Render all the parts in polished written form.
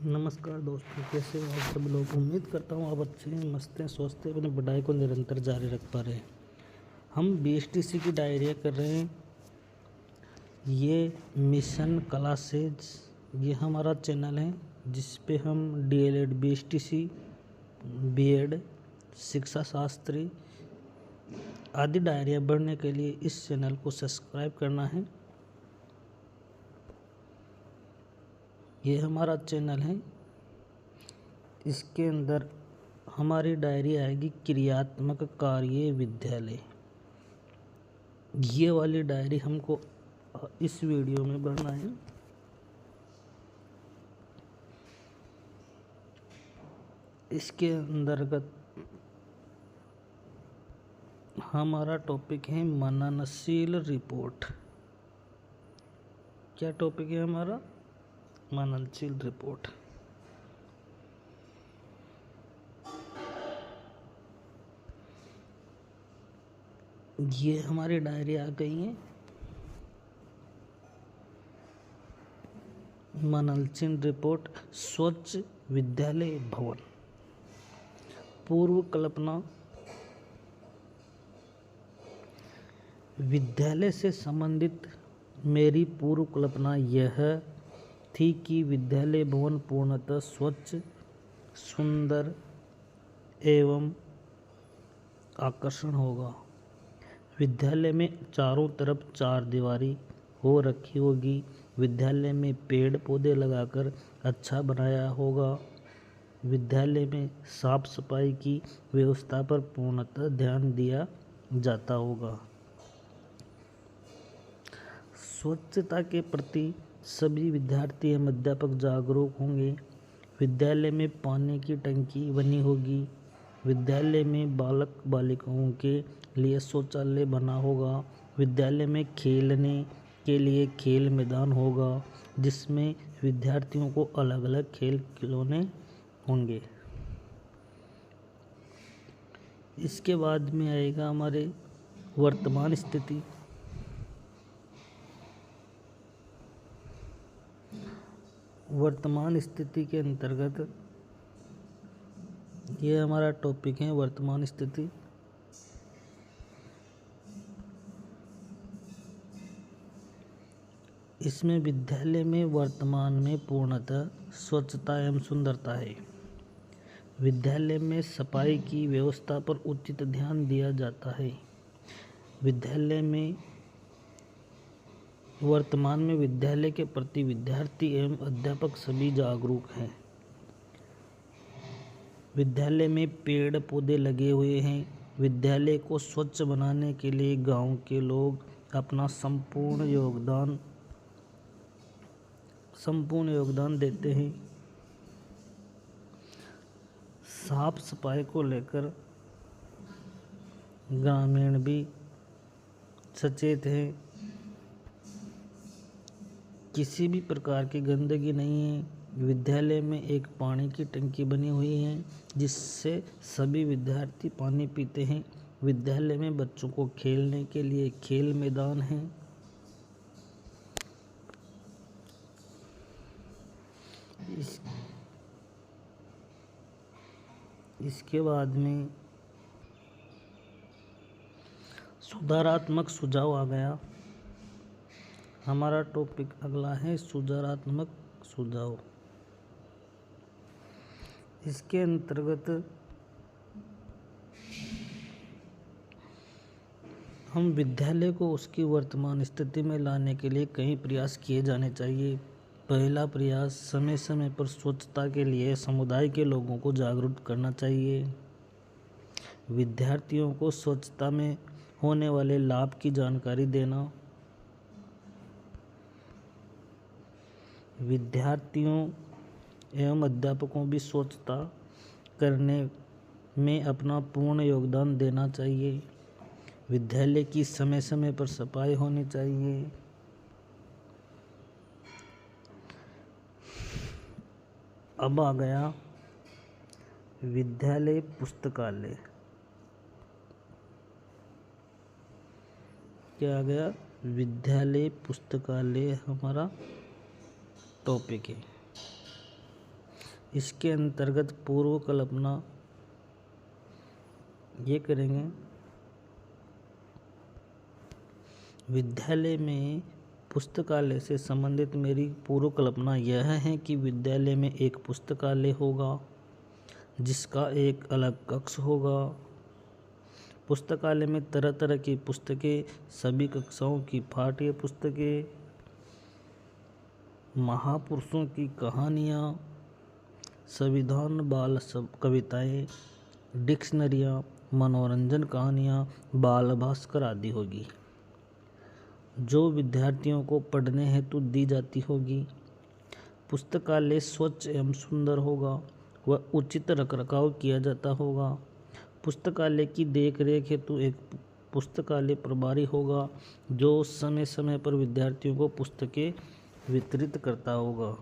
नमस्कार दोस्तों, कैसे हो आप सब लोग। उम्मीद करता हूँ आप अच्छे हैं, मस्त हैं, स्वस्थ हैं, अपनी पढ़ाई को निरंतर जारी रख पा रहे हैं। हम बीएसटीसी की डायरिया कर रहे हैं। ये मिशन क्लासेज, ये हमारा चैनल है जिस पे हम डीएलएड, बीएसटीसी, बीएड, शिक्षा शास्त्री आदि डायरिया पढ़ने के लिए इस चैनल को सब्सक्राइब करना है। ये हमारा चैनल है। इसके अंदर हमारी डायरी आएगी क्रियात्मक कार्य विद्यालय। ये वाली डायरी हमको इस वीडियो में भरना है। इसके अंतर्गत हमारा टॉपिक है मननशील रिपोर्ट। क्या टॉपिक है हमारा? मननशील रिपोर्ट। ये हमारी डायरी आ गई है। मननशील रिपोर्ट। स्वच्छ विद्यालय भवन। पूर्व कल्पना। विद्यालय से संबंधित मेरी पूर्व कल्पना यह थी कि विद्यालय भवन पूर्णतः स्वच्छ, सुंदर एवं आकर्षण होगा। विद्यालय में चारों तरफ चार दीवारी हो रखी होगी। विद्यालय में पेड़ पौधे लगाकर अच्छा बनाया होगा। विद्यालय में साफ सफाई की व्यवस्था पर पूर्णतः ध्यान दिया जाता होगा। स्वच्छता के प्रति सभी विद्यार्थी एवं अध्यापक जागरूक होंगे। विद्यालय में पानी की टंकी बनी होगी। विद्यालय में बालक बालिकाओं के लिए शौचालय बना होगा। विद्यालय में खेलने के लिए खेल मैदान होगा जिसमें विद्यार्थियों को अलग अलग खेल खिलौने होंगे। इसके बाद में आएगा हमारे वर्तमान स्थिति। वर्तमान स्थिति के अंतर्गत ये हमारा टॉपिक है वर्तमान स्थिति। इसमें विद्यालय में वर्तमान में पूर्णतः स्वच्छता एवं सुंदरता है। विद्यालय में सफाई की व्यवस्था पर उचित ध्यान दिया जाता है। विद्यालय में वर्तमान में विद्यालय के प्रति विद्यार्थी एवं अध्यापक सभी जागरूक हैं। विद्यालय में पेड़ पौधे लगे हुए हैं। विद्यालय को स्वच्छ बनाने के लिए गांव के लोग अपना संपूर्ण योगदान देते हैं। साफ सफाई को लेकर ग्रामीण भी सचेत हैं। किसी भी प्रकार की गंदगी नहीं है। विद्यालय में एक पानी की टंकी बनी हुई है जिससे सभी विद्यार्थी पानी पीते हैं। विद्यालय में बच्चों को खेलने के लिए खेल मैदान है। इसके बाद में सुधारात्मक सुझाव आ गया। हमारा टॉपिक अगला है सुधारात्मक सुझाव। इसके अंतर्गत हम विद्यालय को उसकी वर्तमान स्थिति में लाने के लिए कई प्रयास किए जाने चाहिए। पहला प्रयास, समय समय पर स्वच्छता के लिए समुदाय के लोगों को जागरूक करना चाहिए। विद्यार्थियों को स्वच्छता में होने वाले लाभ की जानकारी देना। विद्यार्थियों एवं अध्यापकों भी स्वच्छता करने में अपना पूर्ण योगदान देना चाहिए। विद्यालय की समय समय पर सफाई होनी चाहिए। अब आ गया विद्यालय पुस्तकालय। क्या आ गया? विद्यालय पुस्तकालय हमारा टॉपिक है। इसके अंतर्गत पूर्व कल्पना ये करेंगे। विद्यालय में पुस्तकालय से संबंधित मेरी पूर्व कल्पना यह है कि विद्यालय में एक पुस्तकालय होगा जिसका एक अलग कक्ष होगा। पुस्तकालय में तरह तरह की पुस्तकें, सभी कक्षाओं की पाठ्य पुस्तकें, महापुरुषों की कहानियाँ, संविधान, बाल सब कविताएँ, डिक्शनरियाँ, मनोरंजन कहानियाँ, बाल भास्कर आदि होगी जो विद्यार्थियों को पढ़ने हेतु दी जाती होगी। पुस्तकालय स्वच्छ एवं सुंदर होगा व उचित रखरखाव किया जाता होगा। पुस्तकालय की देखरेख हेतु एक पुस्तकालय प्रभारी होगा जो समय समय पर विद्यार्थियों को पुस्तकें वितरित करता होगा।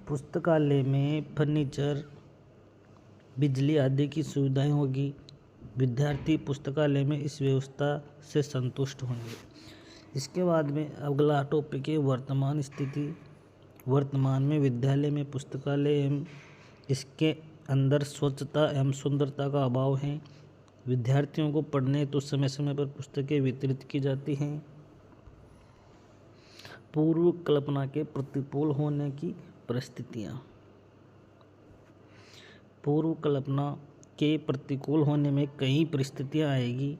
पुस्तकालय में फर्नीचर, बिजली आदि की सुविधाएं होगी। विद्यार्थी पुस्तकालय में इस व्यवस्था से संतुष्ट होंगे। इसके बाद में अगला टॉपिक है वर्तमान स्थिति। वर्तमान में विद्यालय में पुस्तकालय एवं इसके अंदर स्वच्छता एवं सुंदरता का अभाव है। विद्यार्थियों को पढ़ने तो समय समय पर पुस्तकें वितरित की जाती हैं। पूर्व कल्पना के प्रतिकूल होने की परिस्थितियाँ। पूर्व कल्पना के प्रतिकूल होने में कई परिस्थितियाँ आएगी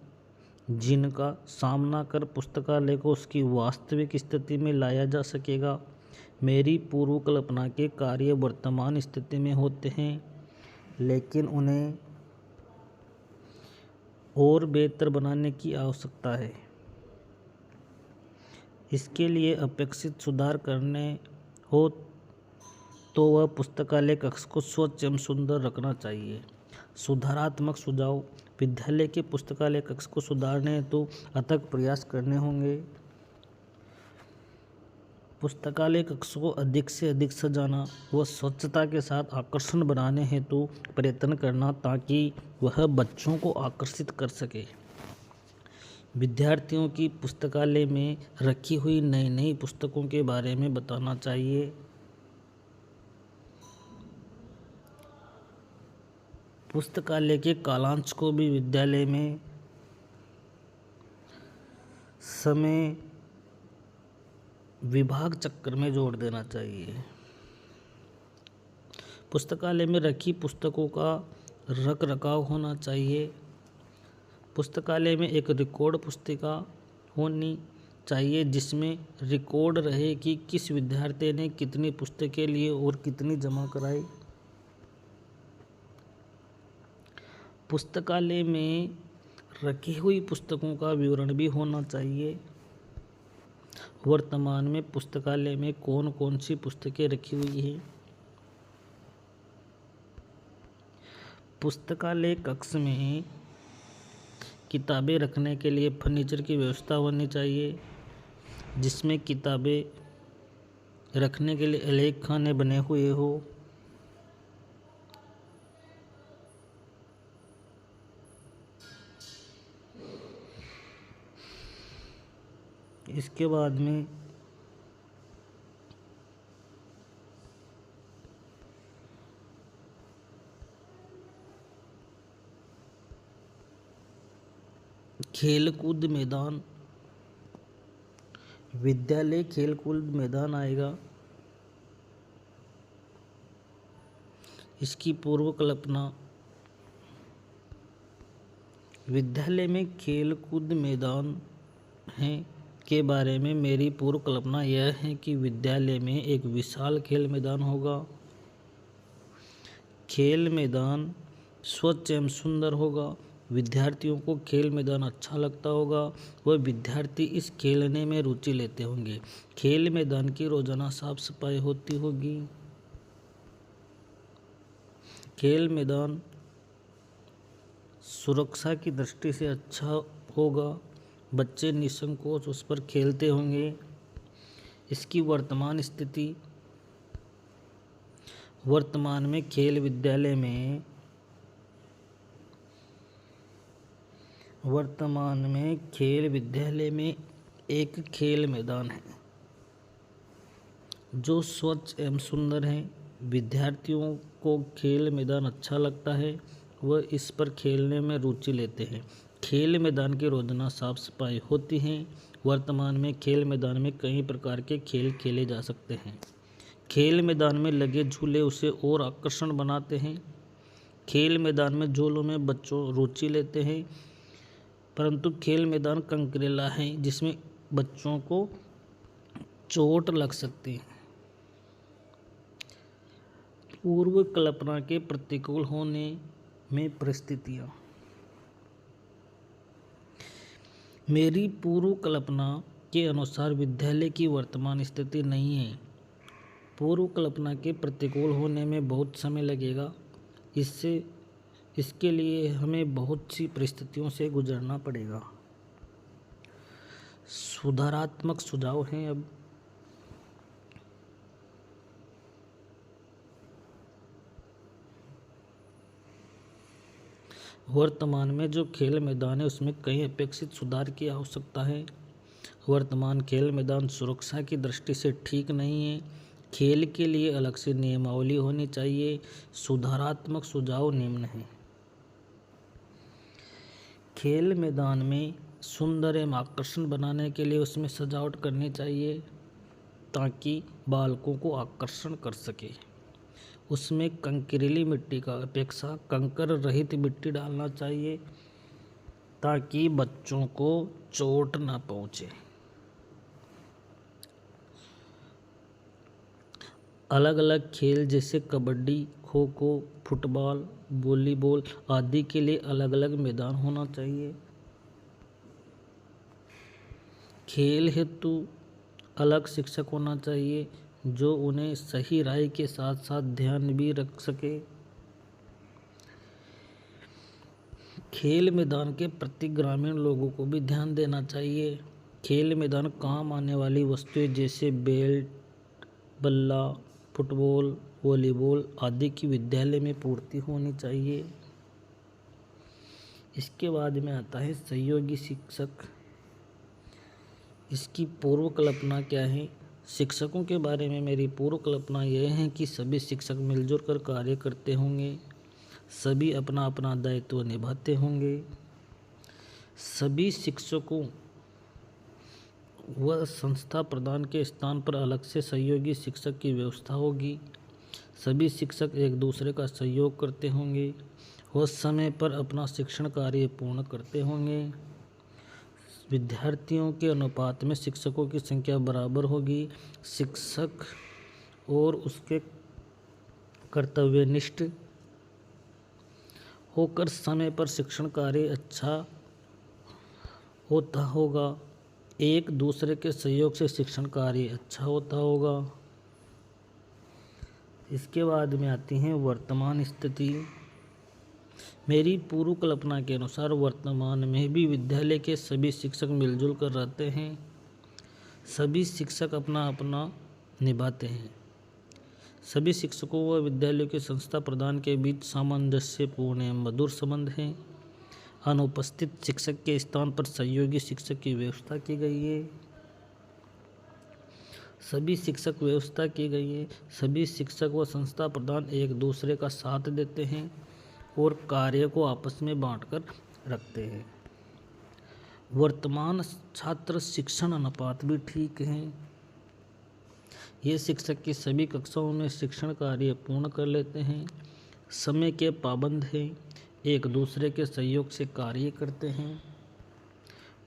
जिनका सामना कर पुस्तकालय को उसकी वास्तविक स्थिति में लाया जा सकेगा। मेरी पूर्व कल्पना के कार्य वर्तमान स्थिति में होते हैं लेकिन उन्हें और बेहतर बनाने की आवश्यकता है। इसके लिए अपेक्षित सुधार करने हो तो वह पुस्तकालय कक्ष को स्वच्छ एवं सुंदर रखना चाहिए। सुधारात्मक सुझाव। विद्यालय के पुस्तकालय कक्ष को सुधारने हेतु अथक प्रयास करने होंगे। पुस्तकालय कक्ष को अधिक से अधिक सजाना व स्वच्छता के साथ आकर्षण बनाने हेतु प्रयत्न करना ताकि वह बच्चों को आकर्षित कर सके। विद्यार्थियों की पुस्तकालय में रखी हुई नई नई पुस्तकों के बारे में बताना चाहिए। पुस्तकालय के कालांश को भी विद्यालय में समय विभाग चक्र में जोड़ देना चाहिए। पुस्तकालय में रखी पुस्तकों का रख रखाव होना चाहिए। पुस्तकालय में एक रिकॉर्ड पुस्तिका होनी चाहिए जिसमें रिकॉर्ड रहे कि किस विद्यार्थी ने कितनी पुस्तकें ली और कितनी जमा कराई। पुस्तकालय में रखी हुई पुस्तकों का विवरण भी होना चाहिए। वर्तमान में पुस्तकालय में कौन कौन सी पुस्तकें रखी हुई हैं। पुस्तकालय कक्ष में किताबें रखने के लिए फर्नीचर की व्यवस्था होनी चाहिए जिसमें किताबें रखने के लिए अलग खाने बने हुए हो। इसके बाद में खेलकूद मैदान। विद्यालय खेलकूद मैदान आएगा। इसकी पूर्व कल्पना। विद्यालय में खेलकूद मैदान है के बारे में मेरी पूर्व कल्पना यह है कि विद्यालय में एक विशाल खेल मैदान होगा। खेल मैदान स्वच्छ एवं सुंदर होगा। विद्यार्थियों को खेल मैदान अच्छा लगता होगा। वह विद्यार्थी इस खेलने में रुचि लेते होंगे। खेल मैदान की रोजाना साफ सफाई होती होगी। खेल मैदान सुरक्षा की दृष्टि से अच्छा होगा। बच्चे निसंकोच उस पर खेलते होंगे। इसकी वर्तमान स्थिति। वर्तमान में खेल विद्यालय में वर्तमान में खेल विद्यालय में एक खेल मैदान है जो स्वच्छ एवं सुंदर है। विद्यार्थियों को खेल मैदान अच्छा लगता है, वह इस पर खेलने में रुचि लेते हैं। खेल मैदान की रोजाना साफ सफाई होती है। वर्तमान में खेल मैदान में कई प्रकार के खेल खेले जा सकते हैं। खेल मैदान में लगे झूले उसे और आकर्षण बनाते हैं। खेल मैदान में झूलों में बच्चों रुचि लेते हैं, परंतु खेल मैदान कंकरेला है जिसमें बच्चों को चोट लग सकती है। पूर्व कल्पना के प्रतिकूल होने में परिस्थितियाँ। मेरी पूर्व कल्पना के अनुसार विद्यालय की वर्तमान स्थिति नहीं है। पूर्व कल्पना के प्रतिकूल होने में बहुत समय लगेगा। इसके लिए हमें बहुत सी परिस्थितियों से गुजरना पड़ेगा। सुधारात्मक सुझाव हैं अब। वर्तमान में जो खेल मैदान है उसमें कई अपेक्षित सुधार की आवश्यकता है। वर्तमान खेल मैदान सुरक्षा की दृष्टि से ठीक नहीं है। खेल के लिए अलग से नियमावली होनी चाहिए। सुधारात्मक सुझाव निम्न हैं। खेल मैदान में सुंदर एवं आकर्षण बनाने के लिए उसमें सजावट करनी चाहिए ताकि बालकों को आकर्षण कर सके। उसमें कंकरीली मिट्टी का अपेक्षा कंकर रहित मिट्टी डालना चाहिए ताकि बच्चों को चोट न पहुंचे। अलग अलग खेल जैसे कबड्डी, खो खो, फुटबॉल, वॉलीबॉल आदि के लिए अलग अलग मैदान होना चाहिए। खेल हेतु अलग शिक्षक होना चाहिए जो उन्हें सही राय के साथ साथ ध्यान भी रख सके। खेल मैदान के प्रति ग्रामीण लोगों को भी ध्यान देना चाहिए। खेल मैदान काम आने वाली वस्तुएं जैसे बैट, बल्ला, फुटबॉल, वॉलीबॉल आदि की विद्यालय में पूर्ति होनी चाहिए। इसके बाद में आता है सहयोगी शिक्षक। इसकी पूर्व कल्पना क्या है? शिक्षकों के बारे में मेरी पूर्व कल्पना यह है कि सभी शिक्षक मिलजुल कर कार्य करते होंगे, सभी अपना अपना दायित्व निभाते होंगे, सभी शिक्षकों व संस्था प्रदान के स्थान पर अलग से सहयोगी शिक्षक की व्यवस्था होगी। सभी शिक्षक एक दूसरे का सहयोग करते होंगे और समय पर अपना शिक्षण कार्य पूर्ण करते होंगे। विद्यार्थियों के अनुपात में शिक्षकों की संख्या बराबर होगी। शिक्षक और उसके कर्तव्यनिष्ठ होकर समय पर शिक्षण कार्य अच्छा होता होगा। एक दूसरे के सहयोग से शिक्षण कार्य अच्छा होता होगा। इसके बाद में आती हैं वर्तमान स्थिति। मेरी पूर्व कल्पना के अनुसार वर्तमान में भी विद्यालय के सभी शिक्षक मिलजुल कर रहते हैं। सभी शिक्षक अपना अपना निभाते हैं। सभी शिक्षकों व विद्यालयों के संस्था प्रदान के बीच सामंजस्यपूर्ण एवं मधुर संबंध हैं। अनुपस्थित शिक्षक के स्थान पर सहयोगी शिक्षक की व्यवस्था की गई है। सभी शिक्षक व्यवस्था की गई है। सभी शिक्षक व संस्था प्रधान एक दूसरे का साथ देते हैं और कार्य को आपस में बांटकर रखते हैं। वर्तमान छात्र शिक्षण अनुपात भी ठीक है। ये शिक्षक की सभी कक्षाओं में शिक्षण कार्य पूर्ण कर लेते हैं, समय के पाबंद हैं, एक दूसरे के सहयोग से कार्य करते हैं।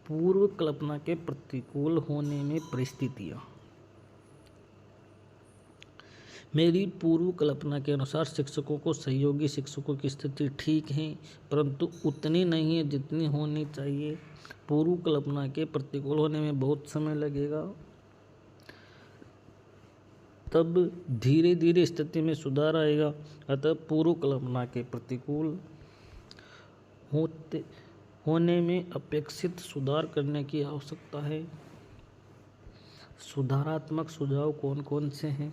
पूर्व कल्पना के प्रतिकूल होने में परिस्थितियाँ। मेरी पूर्व कल्पना के अनुसार शिक्षकों को सहयोगी शिक्षकों की स्थिति ठीक है, परंतु उतनी नहीं है जितनी होनी चाहिए। पूर्व कल्पना के प्रतिकूल होने में बहुत समय लगेगा, तब धीरे धीरे स्थिति में सुधार आएगा। अतः पूर्व कल्पना के प्रतिकूल होने में अपेक्षित सुधार करने की आवश्यकता है। सुधारात्मक सुझाव कौन कौन से हैं?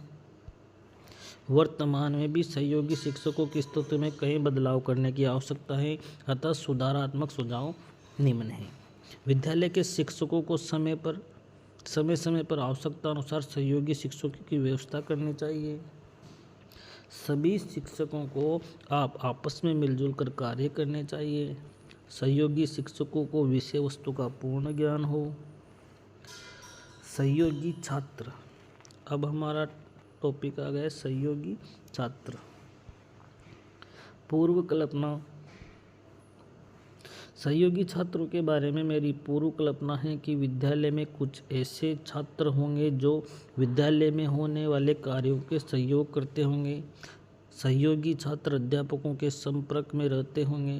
वर्तमान में भी सहयोगी शिक्षकों की स्थिति में कई बदलाव करने की आवश्यकता है, अतः सुधारात्मक सुझाव निम्न है। विद्यालय के शिक्षकों को समय समय पर आवश्यकता अनुसार सहयोगी शिक्षकों की व्यवस्था करनी चाहिए। सभी शिक्षकों को आपस में मिलजुल कर कार्य करने चाहिए। सहयोगी शिक्षकों को विषय वस्तु का पूर्ण ज्ञान हो। सहयोगी छात्र, अब हमारा टॉपिक आ गया सहयोगी छात्र। पूर्व कल्पना। सहयोगी छात्रों के बारे में मेरी पूर्व कल्पना है कि विद्यालय में कुछ ऐसे छात्र होंगे जो विद्यालय में होने वाले कार्यों के सहयोग करते होंगे। सहयोगी छात्र अध्यापकों के संपर्क में रहते होंगे।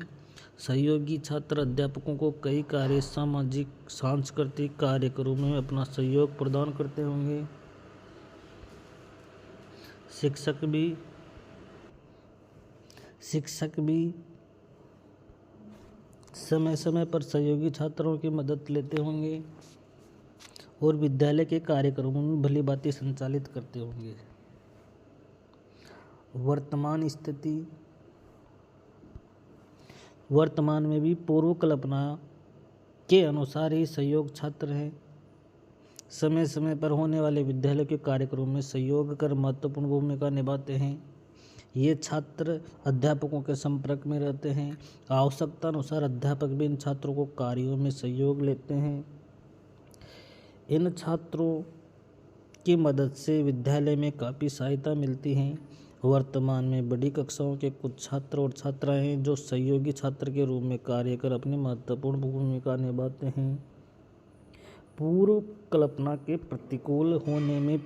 सहयोगी छात्र अध्यापकों को कई कार्य, सामाजिक सांस्कृतिक कार्यक्रमों में अपना सहयोग प्रदान करते होंगे। शिक्षक भी समय समय पर सहयोगी छात्रों की मदद लेते होंगे और विद्यालय के कार्यक्रमों में भली भांति संचालित करते होंगे। वर्तमान स्थिति। वर्तमान में भी पूर्व कल्पना के अनुसार ही सहयोग छात्र हैं। समय समय पर होने वाले विद्यालय के कार्यक्रमों में सहयोग कर महत्वपूर्ण भूमिका निभाते हैं। ये छात्र अध्यापकों के संपर्क में रहते हैं। आवश्यकता अनुसार अध्यापक भी इन छात्रों को कार्यों में सहयोग लेते हैं। इन छात्रों की मदद से विद्यालय में काफ़ी सहायता मिलती है। वर्तमान में बड़ी कक्षाओं के कुछ छात्र और छात्राएं हैं जो सहयोगी छात्र के रूप में कार्य कर अपनी महत्वपूर्ण भूमिका निभाते हैं। पूर्व कल्पना के प्रतिकूल होने में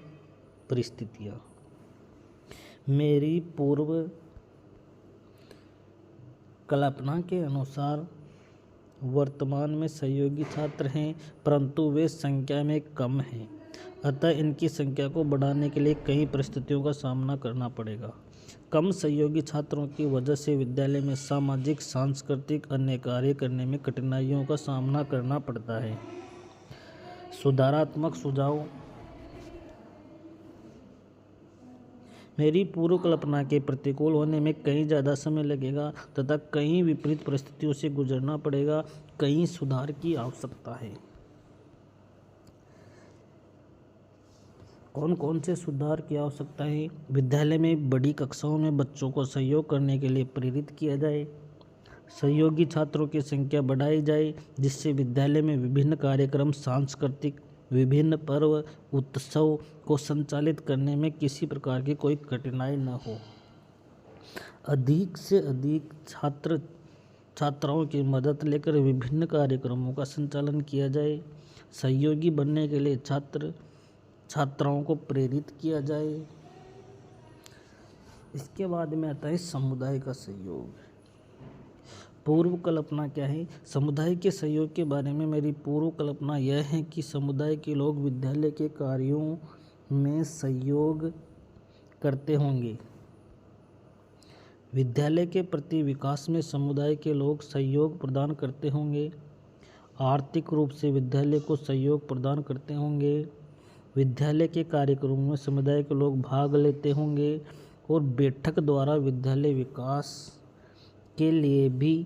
परिस्थितियाँ। मेरी पूर्व कल्पना के अनुसार वर्तमान में सहयोगी छात्र हैं, परंतु वे संख्या में कम हैं। अतः इनकी संख्या को बढ़ाने के लिए कई परिस्थितियों का सामना करना पड़ेगा। कम सहयोगी छात्रों की वजह से विद्यालय में सामाजिक, सांस्कृतिक अन्य कार्य करने में कठिनाइयों का सामना करना पड़ता है। सुधारात्मक सुझाव। मेरी पूर्व कल्पना के प्रतिकूल होने में कहीं ज़्यादा समय लगेगा तथा कई विपरीत परिस्थितियों से गुजरना पड़ेगा। कई सुधार की आवश्यकता है। कौन कौन से सुधार की आवश्यकता है? विद्यालय में बड़ी कक्षाओं में बच्चों को सहयोग करने के लिए प्रेरित किया जाए। सहयोगी छात्रों की संख्या बढ़ाई जाए जिससे विद्यालय में विभिन्न कार्यक्रम, सांस्कृतिक विभिन्न पर्व, उत्सव को संचालित करने में किसी प्रकार की कोई कठिनाई न हो। अधिक से अधिक छात्राओं की मदद लेकर विभिन्न कार्यक्रमों का संचालन किया जाए। सहयोगी बनने के लिए छात्राओं को प्रेरित किया जाए। इसके बाद में आता है समुदाय का सहयोग। पूर्व कल्पना क्या है? समुदाय के सहयोग के बारे में मेरी पूर्व कल्पना यह है कि समुदाय के लोग विद्यालय के कार्यों में सहयोग करते होंगे। विद्यालय के प्रति विकास में समुदाय के लोग सहयोग प्रदान करते होंगे। आर्थिक रूप से विद्यालय को सहयोग प्रदान करते होंगे। विद्यालय के कार्यक्रमों में समुदाय के लोग भाग लेते होंगे और बैठक द्वारा विद्यालय विकास के लिए भी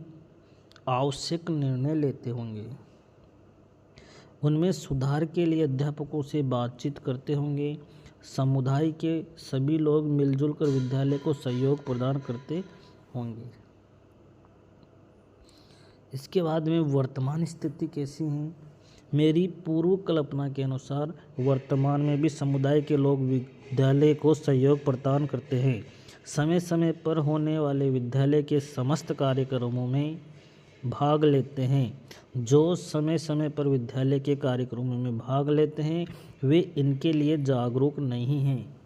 आवश्यक निर्णय लेते होंगे। उनमें सुधार के लिए अध्यापकों से बातचीत करते होंगे। समुदाय के सभी लोग मिलजुल कर विद्यालय को सहयोग प्रदान करते होंगे। इसके बाद में वर्तमान स्थिति कैसी है? मेरी पूर्व कल्पना के अनुसार वर्तमान में भी समुदाय के लोग विद्यालय को सहयोग प्रदान करते हैं। समय समय पर होने वाले विद्यालय के समस्त कार्यक्रमों में भाग लेते हैं। जो समय समय पर विद्यालय के कार्यक्रमों में भाग लेते हैं वे इनके लिए जागरूक नहीं हैं।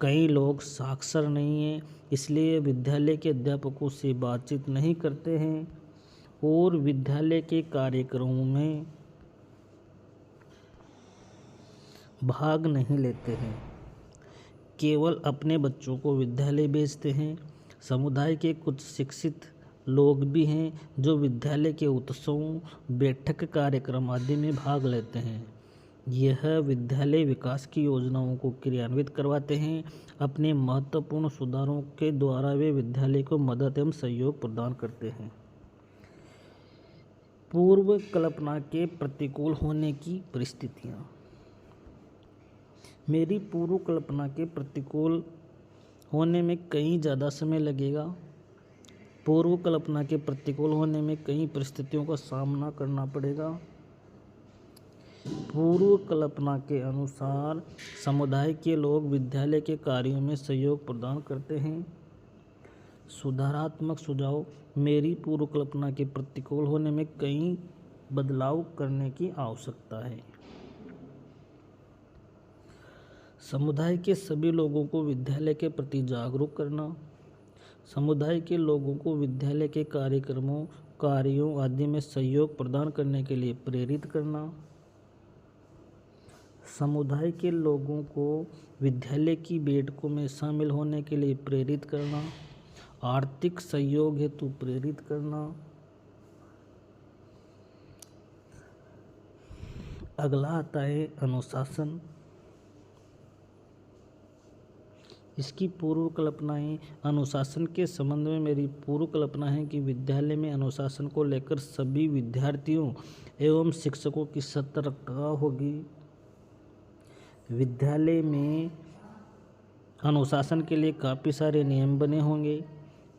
कई लोग साक्षर नहीं हैं, इसलिए विद्यालय के अध्यापकों से बातचीत नहीं करते हैं और विद्यालय के कार्यक्रमों में भाग नहीं लेते हैं। केवल अपने बच्चों को विद्यालय भेजते हैं। समुदाय के कुछ शिक्षित लोग भी हैं जो विद्यालय के उत्सवों, बैठक कार्यक्रम आदि में भाग लेते हैं। यह विद्यालय विकास की योजनाओं को क्रियान्वित करवाते हैं। अपने महत्वपूर्ण सुधारों के द्वारा वे विद्यालय को मदद एवं सहयोग प्रदान करते हैं। पूर्व कल्पना के प्रतिकूल होने की परिस्थितियाँ। मेरी पूर्व कल्पना के प्रतिकूल होने में कहीं ज़्यादा समय लगेगा। पूर्व कल्पना के प्रतिकूल होने में कई परिस्थितियों का सामना करना पड़ेगा। पूर्व कल्पना के अनुसार समुदाय के लोग विद्यालय के कार्यों में सहयोग प्रदान करते हैं। सुधारात्मक सुझाव। मेरी पूर्व कल्पना के प्रतिकूल होने में कई बदलाव करने की आवश्यकता है। समुदाय के सभी लोगों को विद्यालय के प्रति जागरूक करना। समुदाय के लोगों को विद्यालय के कार्यों आदि में सहयोग प्रदान करने के लिए प्रेरित करना। समुदाय के लोगों को विद्यालय की बैठकों में शामिल होने के लिए प्रेरित करना। आर्थिक सहयोग हेतु प्रेरित करना। अगला आता है अनुशासन। इसकी पूर्व कल्पनाएं। अनुशासन के संबंध में मेरी पूर्व कल्पना है कि विद्यालय में अनुशासन को लेकर सभी विद्यार्थियों एवं शिक्षकों की सतर्कता होगी। विद्यालय में अनुशासन के लिए काफ़ी सारे नियम बने होंगे।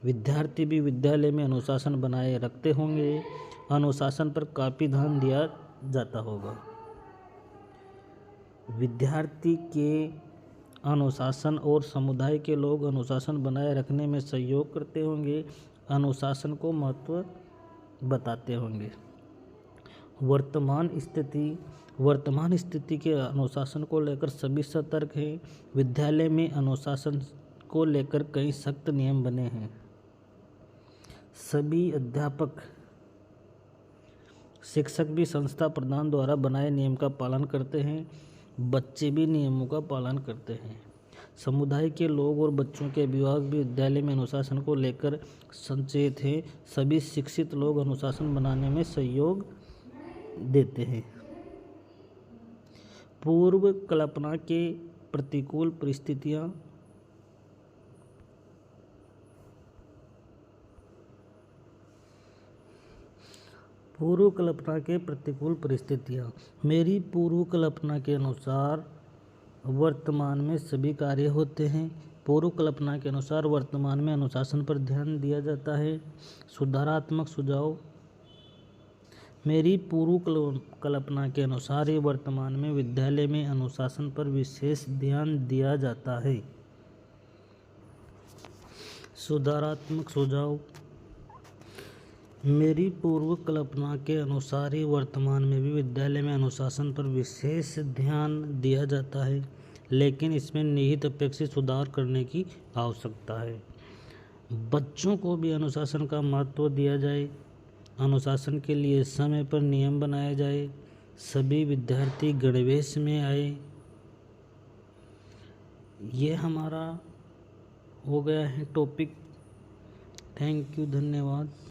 विद्यार्थी भी विद्यालय में अनुशासन बनाए रखते होंगे। अनुशासन पर काफ़ी ध्यान दिया जाता होगा। विद्यार्थी के अनुशासन और समुदाय के लोग अनुशासन बनाए रखने में सहयोग करते होंगे। अनुशासन को महत्व बताते होंगे। वर्तमान स्थिति के अनुशासन को लेकर सभी सतर्क हैं। विद्यालय में अनुशासन को लेकर कई सख्त नियम बने हैं। सभी अध्यापक शिक्षक भी संस्था प्रधान द्वारा बनाए नियम का पालन करते हैं। बच्चे भी नियमों का पालन करते हैं। समुदाय के लोग और बच्चों के अभिभावक भी विद्यालय में अनुशासन को लेकर सचेत हैं। सभी शिक्षित लोग अनुशासन बनाने में सहयोग देते हैं। पूर्व कल्पना के प्रतिकूल परिस्थितियाँ। पूर्व कल्पना के प्रतिकूल परिस्थितियाँ। मेरी पूर्व कल्पना के अनुसार वर्तमान में सभी कार्य होते हैं। पूर्व कल्पना के अनुसार वर्तमान में अनुशासन पर ध्यान दिया जाता है। सुधारात्मक सुझाव। मेरी पूर्व कल्पना के अनुसार वर्तमान में विद्यालय में अनुशासन पर विशेष ध्यान दिया जाता है। सुधारात्मक सुझाव। मेरी पूर्व कल्पना के अनुसार वर्तमान में भी विद्यालय में अनुशासन पर विशेष ध्यान दिया जाता है, लेकिन इसमें निहित अपेक्षित सुधार करने की आवश्यकता है। बच्चों को भी अनुशासन का महत्व दिया जाए। अनुशासन के लिए समय पर नियम बनाया जाए। सभी विद्यार्थी गणवेश में आए। ये हमारा हो गया है टॉपिक। थैंक यू, धन्यवाद।